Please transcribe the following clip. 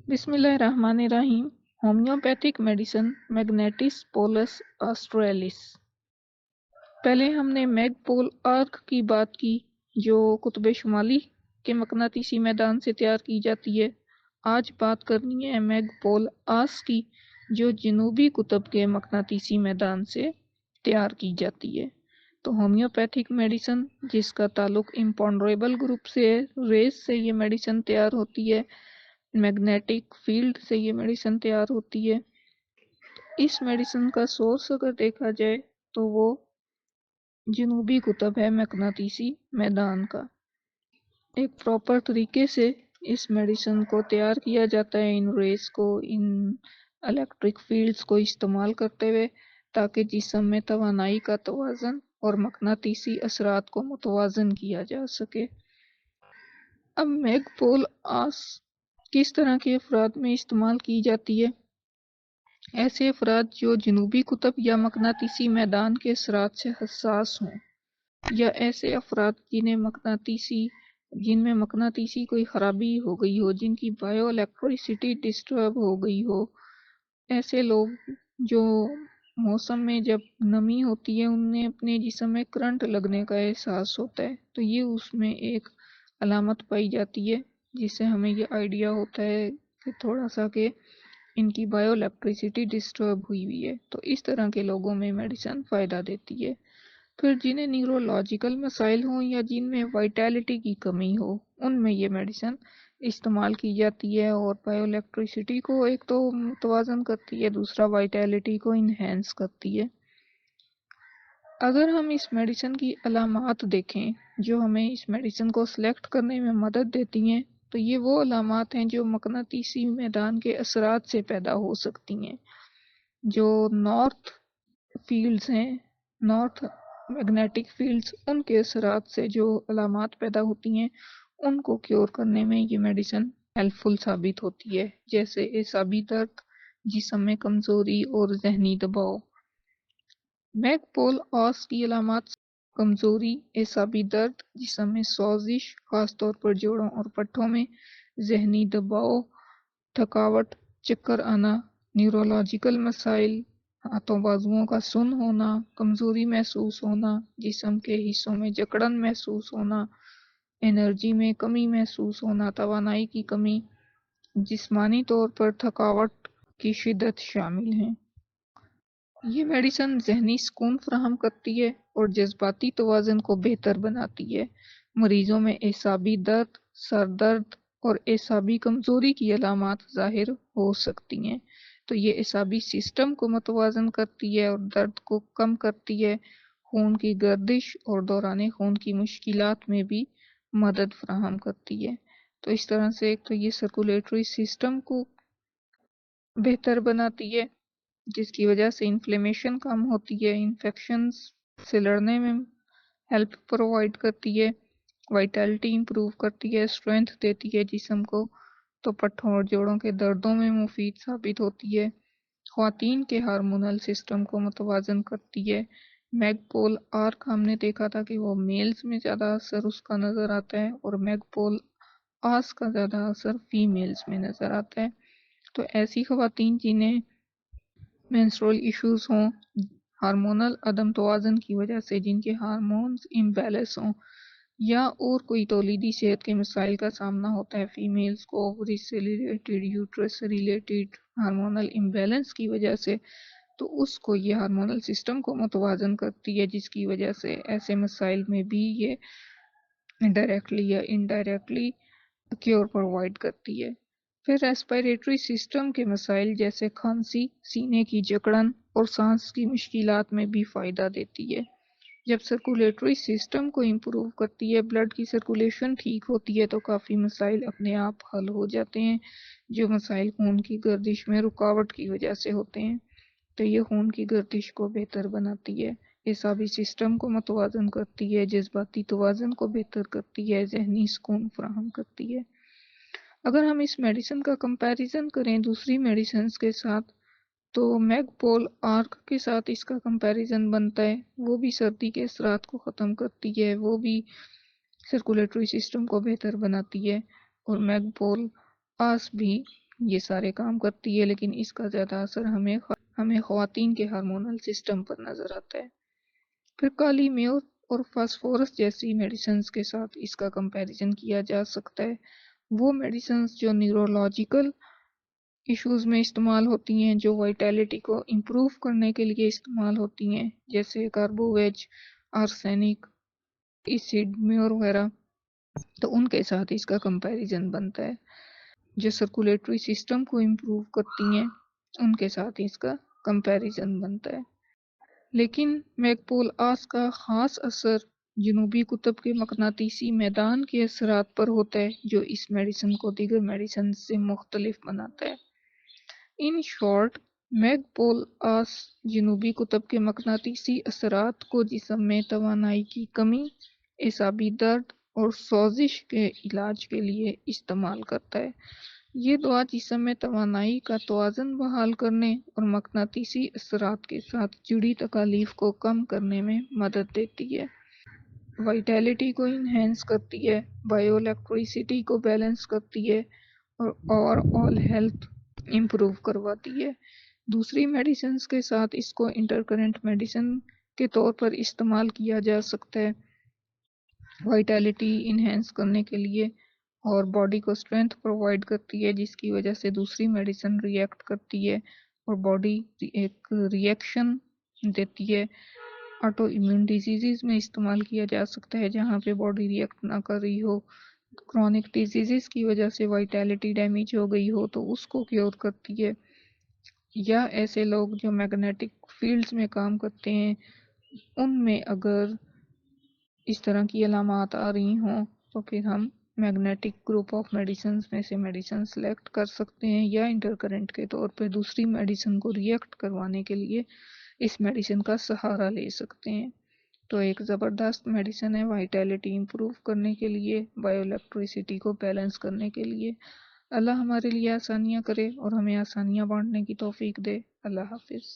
बिस्मिल्लाहिर्रहमानिर्रहीम। Homeopathic medicine मैग्नेटिस पोलस ऑस्ट्रेलिस। पहले हमने मैगपोल आर्क की बात की जो कुतुब शुमाली के मकनातीसी मैदान से तैयार की जाती है। आज बात करनी है मैगपोल आस की जो जनूबी कुतुब के मकनातीसी मैदान से तैयार की जाती है। तो होम्योपैथिक मेडिसिन जिसका ताल्लुक इम्पॉन्डरेबल ग्रुप से है, रेस से ये मेडिसिन तैयार होती है, मैग्नेटिक फील्ड से ये मेडिसिन तैयार होती है। इस मेडिसिन का सोर्स अगर देखा जाए तो वो जनूबी कुतुब है मकनातीसी मैदान का। एक प्रॉपर तरीके से इस मेडिसिन को तैयार किया जाता है इन रेस को, इन इलेक्ट्रिक फील्ड्स को इस्तेमाल करते हुए, ताकि जिस्म में तवानाई का तवाज़न और मकनातीसी असरात को मुतवाज़न किया जा सके। अब मैगपोल आस किस तरह के अफराद में इस्तेमाल की जाती है? ऐसे अफराद जो जनूबी कुतुब या मकनातीसी मैदान के असरात से हसास हों, या ऐसे अफराद जिनमें मकनातीसी कोई ख़राबी हो गई हो, जिनकी बायो इलेक्ट्रिसिटी डिस्टर्ब हो गई हो। ऐसे लोग जो मौसम में जब नमी होती है उनमें अपने जिस्म में करंट लगने का एहसास होता है, तो ये उसमें एक अलामत पाई जाती है जिससे हमें ये आइडिया होता है कि थोड़ा सा कि इनकी बायो इलेक्ट्रिसिटी डिस्टर्ब हुई है। तो इस तरह के लोगों में मेडिसिन फ़ायदा देती है। फिर जिन्हें न्यूरोलॉजिकल मसाइल हों या जिनमें वाइटैलिटी की कमी हो, उनमें ये मेडिसिन इस्तेमाल की जाती है और बायो इलेक्ट्रिसिटी को एक तो मुतवाज़न करती है, दूसरा वाइटैलिटी को इन्हेंस करती है। अगर हम इस मेडिसिन की अलामात देखें जो हमें इस मेडिसिन को सिलेक्ट करने में मदद देती हैं, तो ये वो अलामात हैं जो मकनातीसी मैदान के असरात से पैदा हो सकती हैं। जो नॉर्थ फील्ड्स हैं, नॉर्थ मैग्नेटिक फील्ड्स, उनके असरात से जो अलामात पैदा होती हैं उनको क्योर करने में ये मेडिसिन हेल्पफुल साबित होती है, जैसे एसाबी दर्द, जिस्म में कमज़ोरी और जहनी दबाव। मैगपोल ऑस की अलामात कमज़ोरी, एसाबी दर्द, जिस्म में सोजिश खासतौर पर जोड़ों और पट्टों में, जहनी दबाव, थकावट, चक्कर आना, न्यूरोलॉजिकल मसाइल, हाथों बाजुओं का सुन होना, कमज़ोरी महसूस होना, जिस्म के हिस्सों में जकड़न महसूस होना, एनर्जी में कमी महसूस होना, तवानाई की कमी, जिस्मानी तौर पर थकावट की शिद्दत शामिल हैं। ये मेडिसिन जहनी सुकून फराहम करती है और जज्बाती तवाज़न को बेहतर बनाती है। मरीजों में एसाबी दर्द, सर दर्द और एसाबी कमज़ोरी की अलामात ज़ाहिर हो सकती हैं, तो ये एसाबी सिस्टम को मुतवाज़न करती है और दर्द को कम करती है। खून की गर्दिश और दौरान खून की मुश्किलात में भी मदद फराहम करती है। तो इस तरह से एक तो ये सर्कुलेटरी सिस्टम को बेहतर बनाती है, जिसकी वजह से इन्फ्लेमेशन कम होती है, इन्फेक्शंस से लड़ने में हेल्प प्रोवाइड करती है, वाइटैलिटी इंप्रूव करती है, स्ट्रेंथ देती है जिस्म को, तो पट्टों और जोड़ों के दर्दों में मुफीद साबित होती है। ख्वातीन के हार्मोनल सिस्टम को मुतवाज़न करती है। मैगपोल आर्क हमने देखा था कि वो मेल्स में ज़्यादा असर उसका नज़र आता है और मैगपोल आस का ज़्यादा असर फीमेल्स में नज़र आता है। तो ऐसी ख्वातीन जिन्हें मेंस्ट्रुअल इश्यूज हों, हार्मोनल अदम तवाज़न की वजह से जिनके हार्मोन्स इम्बैलेंस हों, या और कोई तौलीदी सेहत के मसाइल का सामना होता है फीमेल्स को, ओवरी से रिलेटेड, यूट्रस से रिलेटेड हार्मोनल इम्बैलेंस की वजह से, तो उसको ये हार्मोनल सिस्टम को मुतवाज़न करती है, जिसकी वजह से ऐसे मसाइल में भी ये डायरेक्टली या इनडायरेक्टली क्योर प्रोवाइड करती है। फिर रेस्पिरेटरी सिस्टम के मसाइल जैसे खांसी, सीने की जकड़न और सांस की मुश्किलात में भी फ़ायदा देती है। जब सर्कुलेटरी सिस्टम को इम्प्रूव करती है, ब्लड की सर्कुलेशन ठीक होती है, तो काफ़ी मसाइल अपने आप हल हो जाते हैं जो मसाइल खून की गर्दिश में रुकावट की वजह से होते हैं। तो ये खून की गर्दिश को बेहतर बनाती है, एसाबी सिस्टम को मुतवाज़न करती है, जज्बाती तवाज़न को बेहतर करती है, जहनी सुकून फराहम करती है। अगर हम इस मेडिसिन का कंपैरिजन करें दूसरी मेडिसिन के साथ, तो मैगपोल आर्क के साथ इसका कंपैरिजन बनता है। वो भी सर्दी के असरात को ख़त्म करती है, वो भी सर्कुलेटरी सिस्टम को बेहतर बनाती है, और मैगपोल आस भी یہ سارے کام کرتی ہے، لیکن اس کا زیادہ اثر ہمیں خواتین کے ہارمونل سسٹم پر نظر آتا ہے۔ پھر کالی میور اور فاسفورس جیسی میڈیسنز کے ساتھ اس کا کمپیریزن کیا جا سکتا ہے۔ وہ میڈیسنز جو نیورولوجیکل ایشوز میں استعمال ہوتی ہیں، جو وائٹیلٹی کو امپروو کرنے کے لیے استعمال ہوتی ہیں، جیسے کاربوویج، آرسینک، ایسڈ میور وغیرہ، تو ان کے ساتھ اس کا کمپیریزن بنتا ہے۔ جو سرکولیٹری سسٹم کو امپروو کرتی ہیں، ان کے ساتھ اس کا کمپیریزن بنتا ہے۔ لیکن میگپول آس کا خاص اثر جنوبی قطب کے مقناطیسی میدان کے اثرات پر ہوتا ہے، جو اس میڈیسن کو دیگر میڈیسن سے مختلف بناتا ہے۔ ان شارٹ، میگپول آس جنوبی قطب کے مقناطیسی اثرات کو جسم میں توانائی کی کمی، اعصابی درد اور سوزش کے علاج کے لیے استعمال کرتا ہے۔ یہ دوا جسم میں توانائی کا توازن بحال کرنے اور مقناطیسی اثرات کے ساتھ جڑی تکالیف کو کم کرنے میں مدد دیتی ہے، وائٹیلٹی کو انہینس کرتی ہے، بائیو الیکٹریسٹی کو بیلنس کرتی ہے اور اوور آل ہیلتھ امپروو کرواتی ہے۔ دوسری میڈیسنز کے ساتھ اس کو انٹرکرنٹ میڈیسن کے طور پر استعمال کیا جا سکتا ہے، وائٹیلٹی انہینس کرنے کے لیے، اور باڈی کو اسٹرینتھ پرووائڈ کرتی ہے، جس کی وجہ سے دوسری میڈیسن ریئیکٹ کرتی ہے اور باڈی ایک ریئیکشن دیتی ہے۔ آٹو امیون ڈیزیزز میں استعمال کیا جا سکتا ہے، جہاں پہ باڈی ریئیکٹ نہ کر رہی ہو، کرونک ڈیزیزز کی وجہ سے وائٹیلٹی ڈیمیج ہو گئی ہو تو اس کو کیور کرتی ہے، یا ایسے لوگ جو میگنیٹک فیلڈز میں کام کرتے ہیں، ان میں اگر اس طرح کی علامات آ رہی ہوں تو پھر ہم میگنیٹک گروپ آف میڈیسنز میں سے میڈیسن سلیکٹ کر سکتے ہیں، یا انٹرکرنٹ کے طور پہ دوسری میڈیسن کو ریئیکٹ کروانے کے لیے اس میڈیسن کا سہارا لے سکتے ہیں۔ تو ایک زبردست میڈیسن ہے وائٹیلٹی امپروو کرنے کے لیے، بائیو الیکٹریسٹی کو بیلنس کرنے کے لیے۔ اللہ ہمارے لیے آسانیاں کرے اور ہمیں آسانیاں بانٹنے کی توفیق دے۔ اللہ حافظ۔